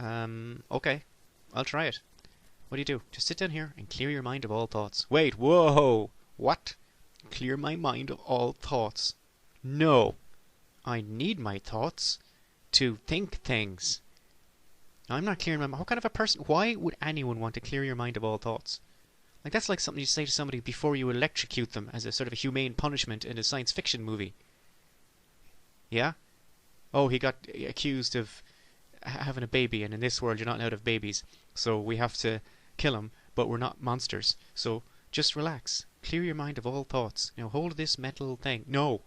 Okay, I'll try it. What do? Just sit down here and clear your mind of all thoughts. Wait, whoa! What? Clear my mind of all thoughts? No. I need my thoughts to think things. I'm not clearing my mind. What kind of a person... Why would anyone want to clear your mind of all thoughts? Like, that's like something you say to somebody before you electrocute them as a sort of a humane punishment in a science fiction movie. Yeah? Oh, he got accused of having a baby, and in this world you're not allowed to have babies, so we have to kill them, but we're not monsters. So just relax, clear your mind of all thoughts. Hold this metal thing. No,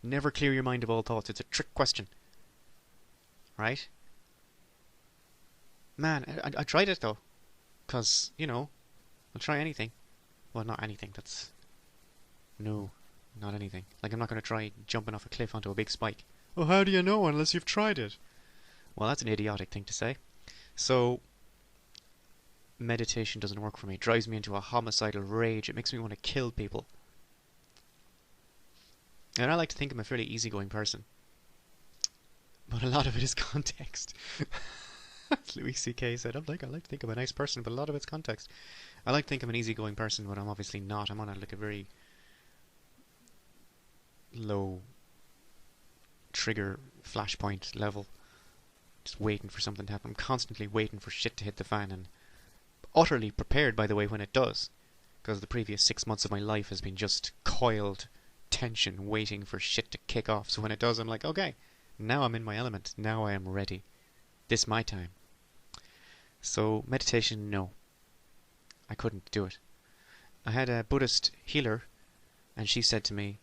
never clear your mind of all thoughts. It's a trick question, right? Man, I tried it though, because I'll try anything. Well, not anything. No, not anything. Like, I'm not going to try jumping off a cliff onto a big spike. Oh, how do you know unless you've tried it? Well, that's an idiotic thing to say. So, meditation doesn't work for me. It drives me into a homicidal rage. It makes me want to kill people. And I like to think I'm a fairly easygoing person. But a lot of it is context. As Louis C.K. said, I like to think I'm a nice person, but a lot of it's context. I like to think I'm an easygoing person, but I'm obviously not. I'm on a very low trigger flashpoint level. Just waiting for something to happen. I'm constantly waiting for shit to hit the fan, and utterly prepared, by the way, when it does. Because the previous 6 months of my life has been just coiled tension, waiting for shit to kick off. So when it does, I'm like, okay, now I'm in my element. Now I am ready. This is my time. So meditation, no. I couldn't do it. I had a Buddhist healer, and she said to me,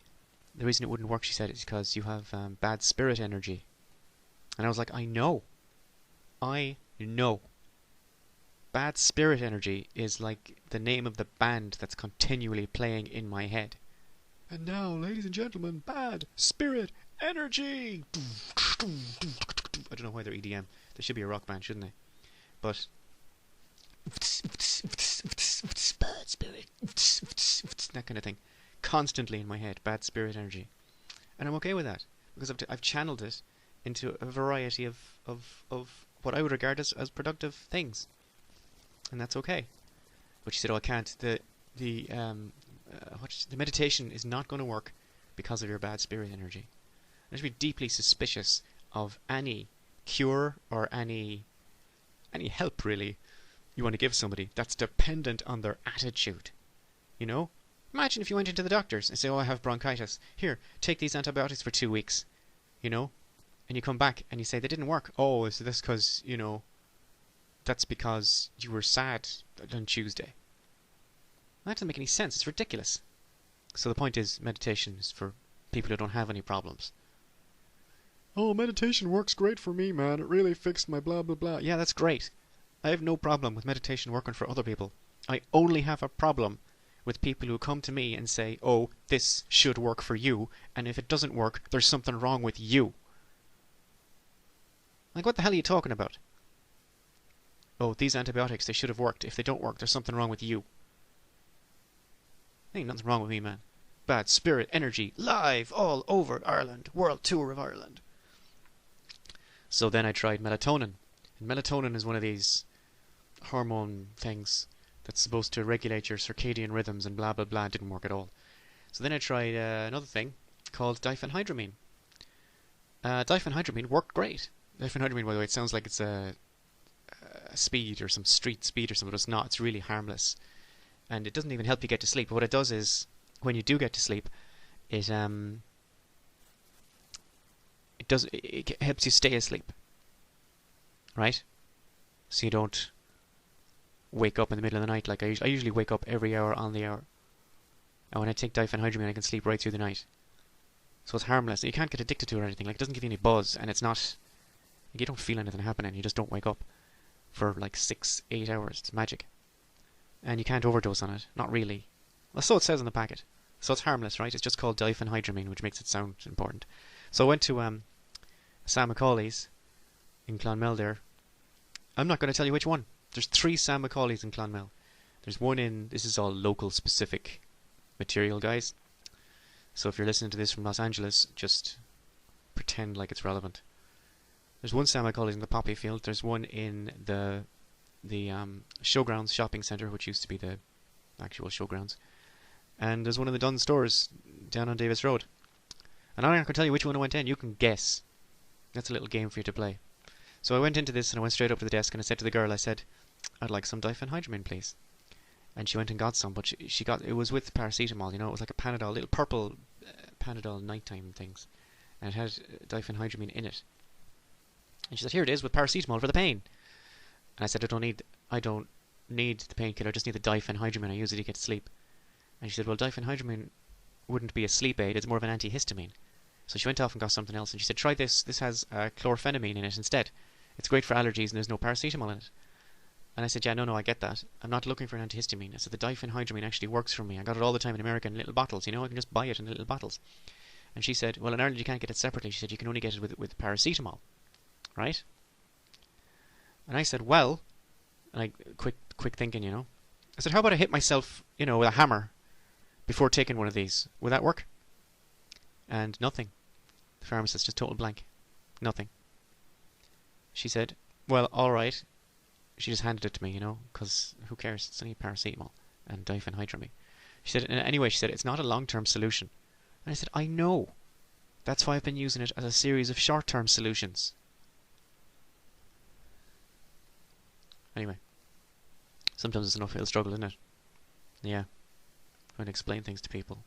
the reason it wouldn't work, she said, is because you have bad spirit energy. And I was like, I know. Bad spirit energy is like the name of the band that's continually playing in my head. And now, ladies and gentlemen, bad spirit energy! I don't know why they're EDM. They should be a rock band, shouldn't they? But bad spirit, that kind of thing, constantly in my head. Bad spirit energy, and I'm okay with that because I've channeled it into a variety of what I would regard as productive things, and that's okay. But she said, "Oh, I can't. The meditation is not going to work because of your bad spirit energy." I should be deeply suspicious of any cure or any help, really, you want to give somebody that's dependent on their attitude. Imagine if you went into the doctors and say, oh, I have bronchitis. Here, take these antibiotics for 2 weeks. And you come back and you say they didn't work. Oh, is this because, that's because you were sad on Tuesday. That doesn't make any sense. It's ridiculous. So the point is, meditation is for people who don't have any problems. Oh, meditation works great for me, man. It really fixed my blah, blah, blah. Yeah, that's great. I have no problem with meditation working for other people. I only have a problem with people who come to me and say, oh, this should work for you, and if it doesn't work, there's something wrong with you. Like, what the hell are you talking about? Oh, these antibiotics, they should have worked. If they don't work, there's something wrong with you. Ain't nothing wrong with me, man. Bad spirit energy, live all over Ireland. World tour of Ireland. So then I tried melatonin. And melatonin is one of these hormone things that's supposed to regulate your circadian rhythms and blah, blah, blah. It didn't work at all. So then I tried another thing called diphenhydramine. Diphenhydramine worked great. Diphenhydramine, by the way, it sounds like it's a speed or some street speed or something, but it's not. It's really harmless. And it doesn't even help you get to sleep. But what it does is, when you do get to sleep, it helps you stay asleep, right? So you don't wake up in the middle of the night. Like I usually wake up every hour on the hour, and when I take diphenhydramine, I can sleep right through the night. So it's harmless. You can't get addicted to it or anything. Like, it doesn't give you any buzz, and it's not. You don't feel anything happening. You just don't wake up for like 6-8 hours. It's magic, and you can't overdose on it. Not really. Well, so it says on the packet. So it's harmless, right? It's just called diphenhydramine, which makes it sound important. So I went to Sam Macaulay's in Clonmel there. I'm not going to tell you which one. There's 3 Sam Macaulay's in Clonmel. There's one in... This is all local specific material, guys. So if you're listening to this from Los Angeles, just pretend like it's relevant. There's one Sam Macaulay's in the Poppy Field. There's one in the Showgrounds shopping centre, which used to be the actual Showgrounds. And there's one in the Dunn stores down on Davis Road. And I'm not going to tell you which one I went in. You can guess. That's a little game for you to play. So I went into this and I went straight up to the desk and I said to the girl, I said, I'd like some diphenhydramine, please. And she went and got some, but she got, it was with paracetamol, it was like a Panadol, little purple Panadol nighttime things. And it had diphenhydramine in it. And she said, here it is with paracetamol for the pain. And I said, I don't need the painkiller, I just need the diphenhydramine. I use it to get to sleep. And she said, well, diphenhydramine wouldn't be a sleep aid, it's more of an antihistamine. So she went off and got something else, and she said, try this. This has chlorphenamine in it instead. It's great for allergies, and there's no paracetamol in it. And I said, yeah, no, I get that. I'm not looking for an antihistamine. I said, the diphenhydramine actually works for me. I got it all the time in America in little bottles. I can just buy it in little bottles. And she said, well, in Ireland you can't get it separately. She said, you can only get it with paracetamol. Right? And I said, well, like, quick thinking, I said, how about I hit myself, with a hammer before taking one of these? Would that work? And nothing. The pharmacist just total blank. Nothing. She said, well, all right. She just handed it to me, because who cares? It's only paracetamol and diphenhydramine. She said, anyway, it's not a long-term solution. And I said, I know. That's why I've been using it as a series of short-term solutions. Anyway. Sometimes it's an uphill struggle, isn't it? Yeah. Trying to explain things to people.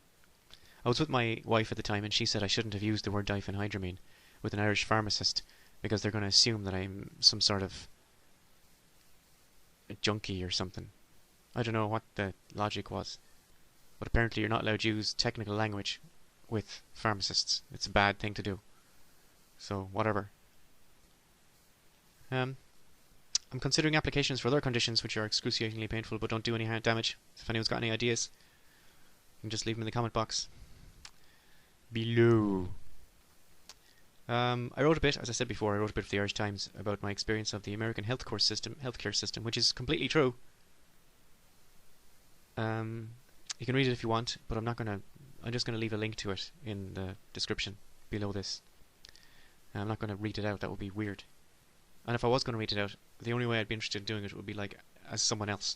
I was with my wife at the time, and she said I shouldn't have used the word diphenhydramine with an Irish pharmacist because they're going to assume that I'm some sort of a junkie or something. I don't know what the logic was, but apparently you're not allowed to use technical language with pharmacists. It's a bad thing to do. So, whatever. I'm considering applications for other conditions which are excruciatingly painful but don't do any damage. If anyone's got any ideas, you can just leave them in the comment box below. I wrote a bit, as I said before, for the Irish Times about my experience of the American healthcare system, which is completely true. You can read it if you want, but I'm just gonna leave a link to it in the description below this. I'm not gonna read it out, that would be weird. And if I was gonna read it out, the only way I'd be interested in doing it would be like as someone else.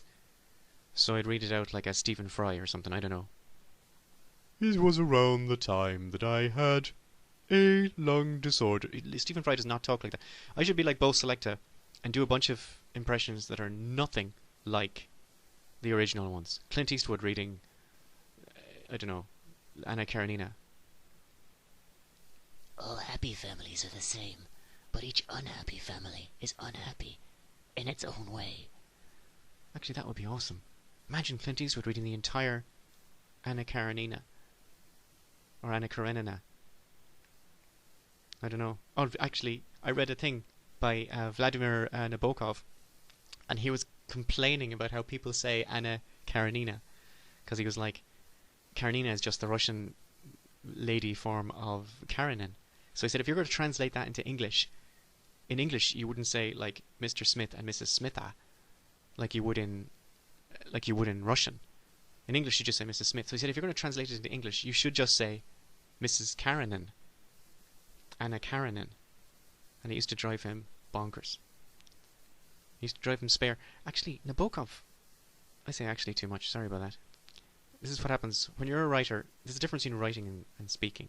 So I'd read it out like as Stephen Fry or something, I don't know. It was around the time that I had a lung disorder. Stephen Fry does not talk like that. I should be like Bo Selecta and do a bunch of impressions that are nothing like the original ones. Clint Eastwood reading, I don't know, Anna Karenina. All happy families are the same, but each unhappy family is unhappy in its own way. Actually, that would be awesome. Imagine Clint Eastwood reading the entire Anna Karenina. Or Anna Karenina. I don't know. Oh, actually, I read a thing by Vladimir Nabokov, and he was complaining about how people say Anna Karenina, because he was like, Karenina is just the Russian lady form of Karenin. So he said, if you're going to translate that into English, in English you wouldn't say like Mr. Smith and Mrs. Smitha, like you would in Russian. In English you just say Mrs. Smith. So he said, if you're going to translate it into English, you should just say Mrs. Karenin. Anna Karenin. And it used to drive him bonkers. It used to drive him spare. Actually, Nabokov. I say actually too much, sorry about that. This is what happens when you're a writer. There's a difference between writing and speaking.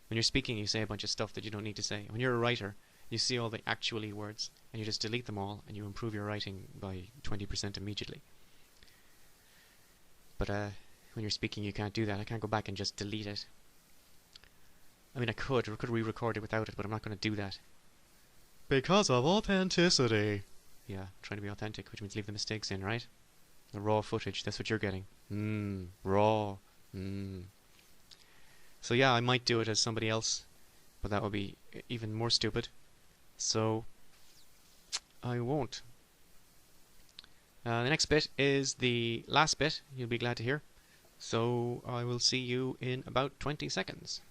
When you're speaking, you say a bunch of stuff that you don't need to say. When you're a writer, you see all the actually words, and you just delete them all, and you improve your writing by 20% immediately. But when you're speaking, you can't do that. I can't go back and just delete it. I mean, I could re-record it without it, but I'm not going to do that. Because of authenticity. Yeah, trying to be authentic, which means leave the mistakes in, right? The raw footage, that's what you're getting. Raw. So yeah, I might do it as somebody else, but that would be even more stupid. So, I won't. The next bit is the last bit, you'll be glad to hear. So, I will see you in about 20 seconds.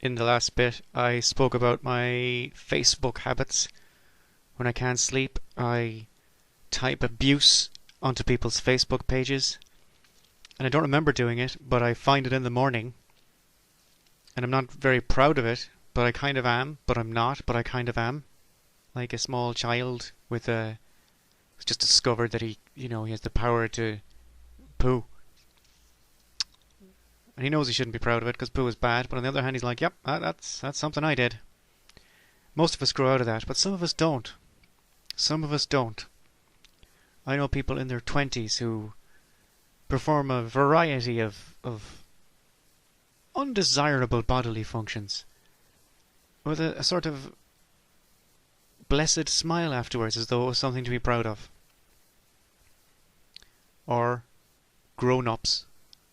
In the last bit, I spoke about my Facebook habits. When I can't sleep, I type abuse onto people's Facebook pages. And I don't remember doing it, but I find it in the morning. And I'm not very proud of it, but I kind of am, but I'm not, but I kind of am. Like a small child who's just discovered that he has the power to poo. And he knows he shouldn't be proud of it because poo is bad. But on the other hand, he's like, yep, that's something I did. Most of us grow out of that, but some of us don't. Some of us don't. I know people in their 20s who perform a variety of undesirable bodily functions with a sort of blessed smile afterwards, as though it was something to be proud of. Or grown-ups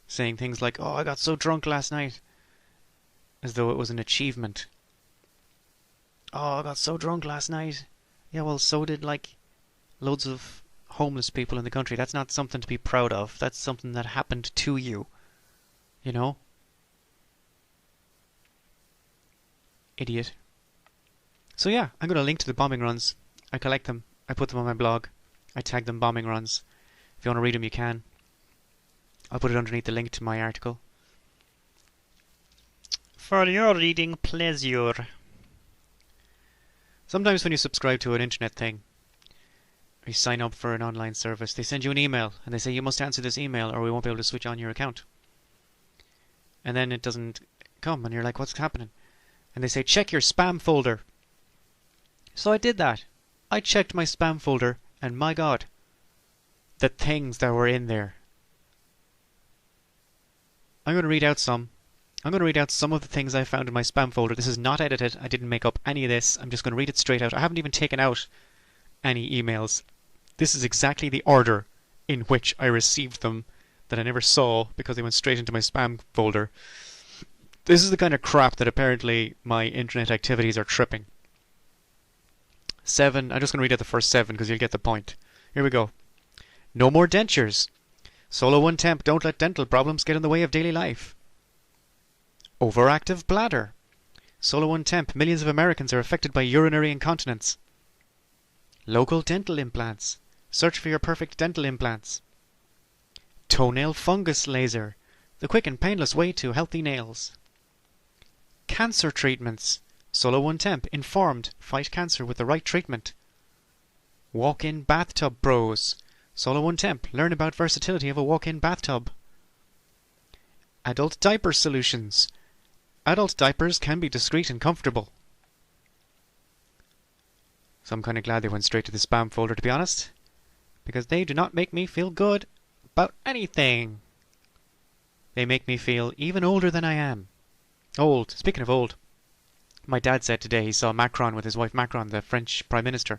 saying things like, oh, I got so drunk last night, as though it was an achievement. Oh, I got so drunk last night. Yeah, well, so did, like, loads of homeless people in the country. That's not something to be proud of. That's something that happened to you. You know? Idiot. So yeah, I'm going to link to the bombing runs. I collect them. I put them on my blog. I tag them bombing runs. If you want to read them, you can. I'll put it underneath the link to my article. For your reading pleasure. Sometimes when you subscribe to an internet thing, or you sign up for an online service, they send you an email, and they say you must answer this email or we won't be able to switch on your account. And then it doesn't come, and you're like, what's happening? And they say, check your spam folder. So I did that. I checked my spam folder, and my God, the things that were in there. I'm going to read out some. I'm going to read out some of the things I found in my spam folder. This is not edited. I didn't make up any of this. I'm just going to read it straight out. I haven't even taken out any emails. This is exactly the order in which I received them that I never saw because they went straight into my spam folder. This is the kind of crap that apparently my internet activities are tripping. 7. I'm just going to read out the first 7 because you'll get the point. Here we go. No more dentures. Solo 1 temp, don't let dental problems get in the way of daily life. Overactive bladder. Solo 1 temp, millions of Americans are affected by urinary incontinence. Local dental implants. Search for your perfect dental implants. Toenail fungus laser. The quick and painless way to healthy nails. Cancer treatments. Solo 1 temp, informed, fight cancer with the right treatment. Walk-in bathtub pros. Solo 1 temp, learn about versatility of a walk-in bathtub. Adult diaper solutions. Adult diapers can be discreet and comfortable. So I'm kind of glad they went straight to the spam folder, to be honest, because they do not make me feel good about anything. They make me feel even older than I am. Old. Speaking of old, my dad said today he saw Macron with his wife, Macron, the French Prime Minister,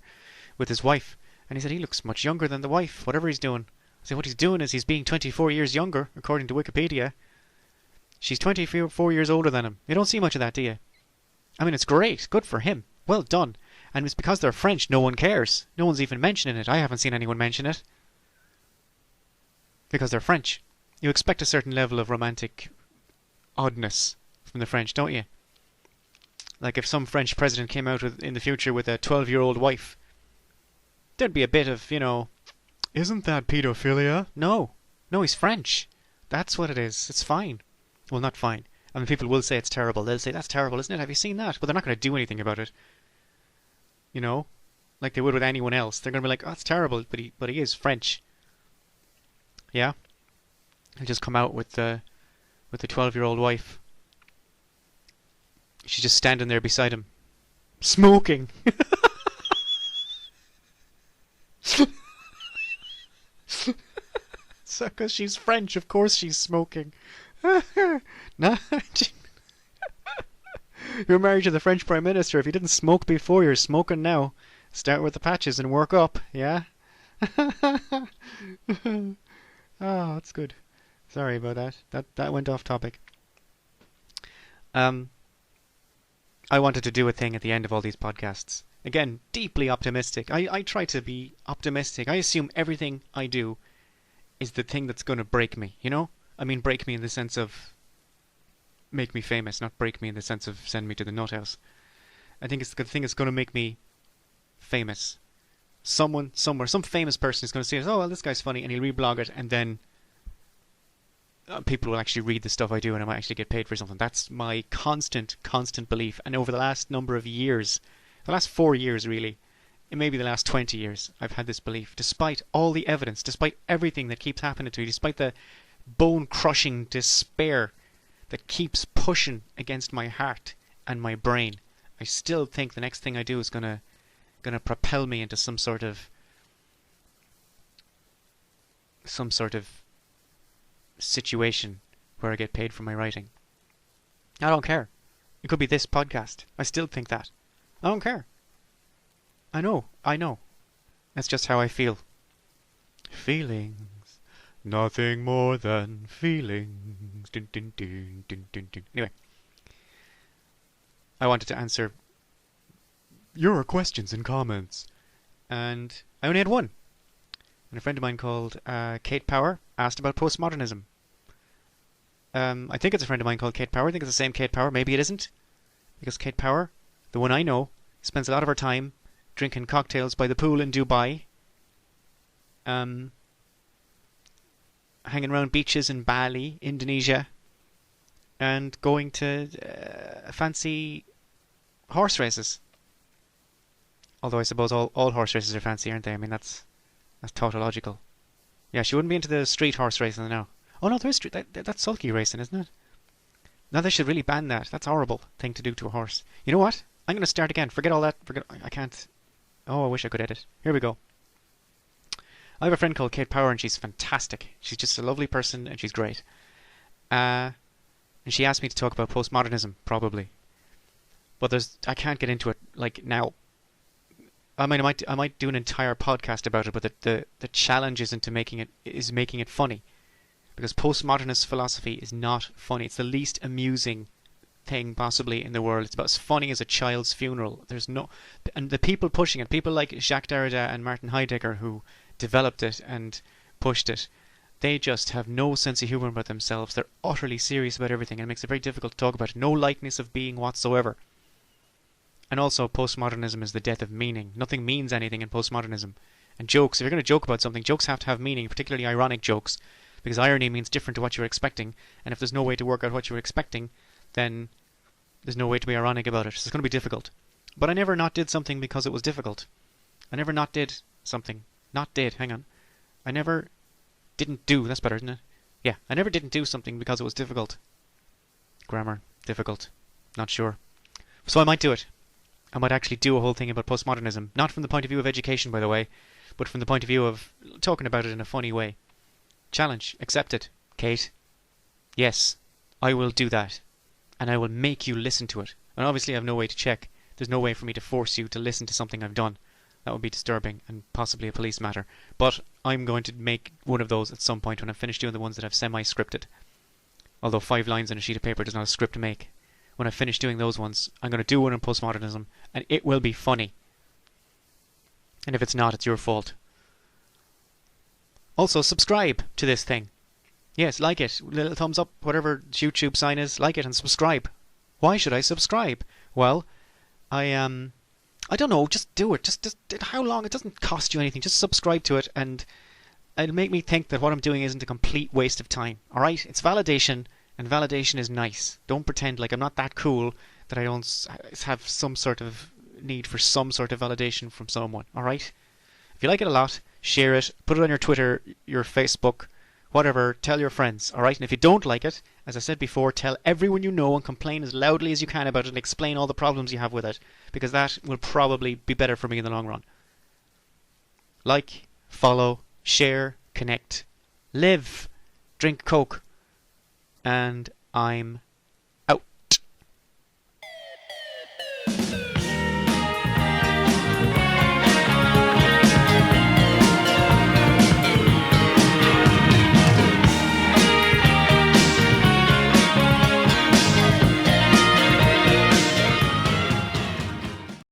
with his wife, and he said he looks much younger than the wife, whatever he's doing. I said what he's doing is he's being 24 years younger, according to Wikipedia. She's 24 years older than him. You don't see much of that, do you? I mean, it's great. Good for him. Well done. And it's because they're French, no one cares. No one's even mentioning it. I haven't seen anyone mention it. Because they're French. You expect a certain level of romantic oddness from the French, don't you? Like if some French president came out in the future with a 12-year-old wife, there'd be a bit of, isn't that pedophilia? No. No, he's French. That's what it is. It's fine. Well, not fine. I mean, people will say it's terrible. They'll say, that's terrible, isn't it? Have you seen that? But they're not going to do anything about it. Like they would with anyone else. They're going to be like, oh, it's terrible, but he is French. Yeah? He'll just come out with the 12-year-old wife. She's just standing there beside him. Smoking! So, because she's French, of course she's smoking. No, you're married to the French Prime Minister. If you didn't smoke before, you're smoking now. Start with the patches and work up, yeah? Oh, that's good. Sorry about that. That went off topic. I wanted to do a thing at the end of all these podcasts. Again, deeply optimistic. I try to be optimistic. I assume everything I do is the thing that's going to break me, I mean break me in the sense of make me famous, not break me in the sense of send me to the nuthouse. I think it's the thing that's going to make me famous. Someone, somewhere, some famous person is going to say, oh, well, this guy's funny, and he'll reblog it, and then people will actually read the stuff I do, and I might actually get paid for something. That's my constant belief. And over the last number of years, the last 4 years really, and maybe the last 20 years, I've had this belief, despite all the evidence, despite everything that keeps happening to me, despite the bone-crushing despair that keeps pushing against my heart and my brain. I still think the next thing I do is gonna propel me into some sort of situation where I get paid for my writing. I don't care. It could be this podcast. I still think that. I don't care. I know. That's just how I feel. Feelings. Nothing more than feelings. Dun, dun, dun, dun, dun, dun. Anyway. I wanted to answer your questions and comments. And I only had one. And a friend of mine called Kate Power asked about postmodernism. I think it's a friend of mine called Kate Power. I think it's the same Kate Power. Maybe it isn't. Because Kate Power, the one I know, spends a lot of her time drinking cocktails by the pool in Dubai. Hanging around beaches in Bali, Indonesia. And going to fancy horse races. Although I suppose all horse races are fancy, aren't they? I mean, that's tautological. Yeah, she wouldn't be into the street horse racing now. Oh no, there's street. That's sulky racing, isn't it? Now they should really ban that. That's a horrible thing to do to a horse. You know what? I'm going to start again. Forget all that. I can't. Oh, I wish I could edit. Here we go. I have a friend called Kate Power, and she's fantastic. She's just a lovely person, and she's great. And she asked me to talk about postmodernism, probably. But I can't get into it like now. I mean, I might do an entire podcast about it, but the challenge is making it funny, because postmodernist philosophy is not funny. It's the least amusing thing possibly in the world. It's about as funny as a child's funeral. And the people pushing it, people like Jacques Derrida and Martin Heidegger, who developed it and pushed it, they just have no sense of humor about themselves. They're utterly serious about everything, and it makes it very difficult to talk about it. No lightness of being whatsoever. And also, postmodernism is the death of meaning. Nothing means anything in postmodernism. And jokes, if you're going to joke about something, jokes have to have meaning, particularly ironic jokes, because irony means different to what you're expecting, and if there's no way to work out what you were expecting, then there's no way to be ironic about it. So it's going to be difficult. But I never not did something because it was difficult. I never not did something. Not did, hang on. I never didn't do, that's better, isn't it? Yeah, I never didn't do something because it was difficult. Grammar, difficult, not sure. So I might do it. I might actually do a whole thing about postmodernism. Not from the point of view of education, by the way, but from the point of view of talking about it in a funny way. Challenge accepted, Kate. Yes, I will do that. And I will make you listen to it. And obviously I have no way to check. There's no way for me to force you to listen to something I've done. That would be disturbing and possibly a police matter. But I'm going to make one of those at some point when I'm finished doing the ones that I've semi-scripted. Although 5 lines on a sheet of paper does not a script to make. When I finish doing those ones, I'm going to do one on postmodernism, and it will be funny. And if it's not, it's your fault. Also, subscribe to this thing. Yes, like it. Little thumbs up, whatever YouTube sign is, like it and subscribe. Why should I subscribe? Well, I don't know, just do it. Just how long? It doesn't cost you anything. Just subscribe to it, and it'll make me think that what I'm doing isn't a complete waste of time. Alright? It's validation. And validation is nice. Don't pretend like I'm not that cool that I don't have some sort of need for some sort of validation from someone. Alright? If you like it a lot, share it. Put it on your Twitter, your Facebook, whatever. Tell your friends. Alright? And if you don't like it, as I said before, tell everyone you know and complain as loudly as you can about it and explain all the problems you have with it. Because that will probably be better for me in the long run. Like, follow, share, connect, live, drink Coke. And I'm